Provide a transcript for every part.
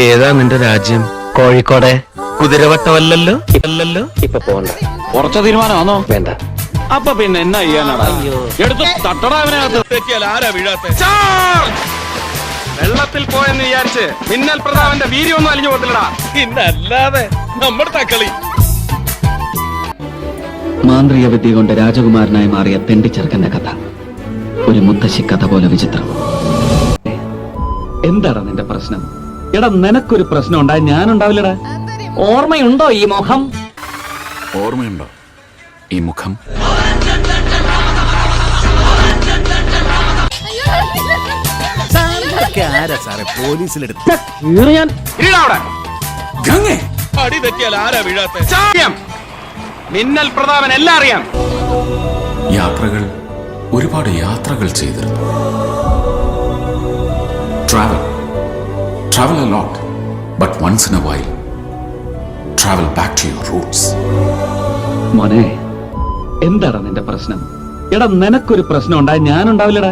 ഏതാ നിന്റെ രാജ്യം? കോഴിക്കോട്. കുതിരവട്ടമല്ലല്ലോ അല്ലല്ലോ. ഇപ്പൊ പോണ്ട. ഉറച്ച തീരുമാനമാണോ? വേണ്ട. അപ്പൊ പിന്നെ എന്നാ ചെയ്യാനാടാ? എടുത്ത് തട്ടടാവിനകത്ത്. ആരാ വീഴാത്തെ? വെള്ളത്തിൽ പോയെന്ന് വിചാരിച്ച് മിന്നൽ പ്രതാപന്റെ വീര്യമൊന്നും അലിഞ്ഞു പോകത്തില്ലടാ. ഇന്നല്ലാതെ നമ്മുടെ തക്കളി. മാന്ത്രിക വിദ്യ കൊണ്ട് രാജകുമാരനായി മാറിയ തെണ്ടിച്ചെറുക്കന്റെ കഥ ഒരു മുത്തശ്ശി കഥ പോലെ വിചിത്രം. എന്താടാ നിന്റെ പ്രശ്നം? എടാ നിനക്കൊരു പ്രശ്നം ഉണ്ടായി ഞാനുണ്ടാവില്ലടാ. ഓർമ്മയുണ്ടോ ഈ മുഖം? ഓർമ്മയുണ്ടോ ഈ മുഖം? ആരാ സാറേ പോലീസിലെടുത്ത്? ഇരിടാ അവിടെ. ഗംഗേ, അടി തെറ്റിയാൽ ആരാ വീഴാത്തെ? അറിയാം. മിന്നൽ പ്രതാപൻ എല്ലാം അറിയാം. യാത്രകൾ, ഒരുപാട് യാത്രകൾ ചെയ്തിരുന്നു. Travel a lot, but once in a while, travel back to your roots. മോനെ എന്താടാ നിന്റെ പ്രശ്നം? എടാ നിനക്കൊരു പ്രശ്നം ഉണ്ടായി ഞാനുണ്ടാവില്ലടാ.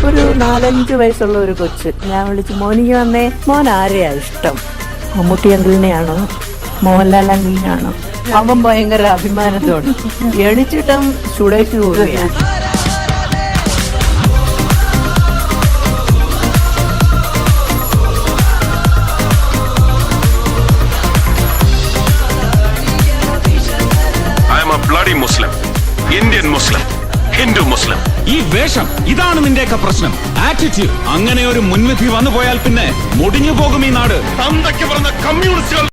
ഒരു 4-5 വയസ്സുള്ള ഒരു കൊച്ച് ഞാൻ വിളിച്ചു, മോനിക്ക് വന്നേ, മോൻ ആരെയാ ഇഷ്ടം? മമ്മൂട്ടി അങ്കിളിനെയാണോ മോഹൻലാൽ അങ്കിളിനെയാണോ? അവൻ ഭയങ്കര അഭിമാനത്തോടെ എണിച്ചിട്ടും ചുടേക്ക് പോവുകയാണ്. I am a bloody Muslim, Indian Muslim, Hindu Muslim. ഈ വേഷം, ഇതാണ് നിന്റെയൊക്കെ പ്രശ്നം. ആറ്റിറ്റ്യൂഡ്. അങ്ങനെ ഒരു മുൻവിധി വന്നു പോയാൽ പിന്നെ മുടിഞ്ഞു പോകും ഈ നാട്. തന്തയ്ക്ക് പറഞ്ഞ കമ്മ്യൂണിസ്റ്റുകൾ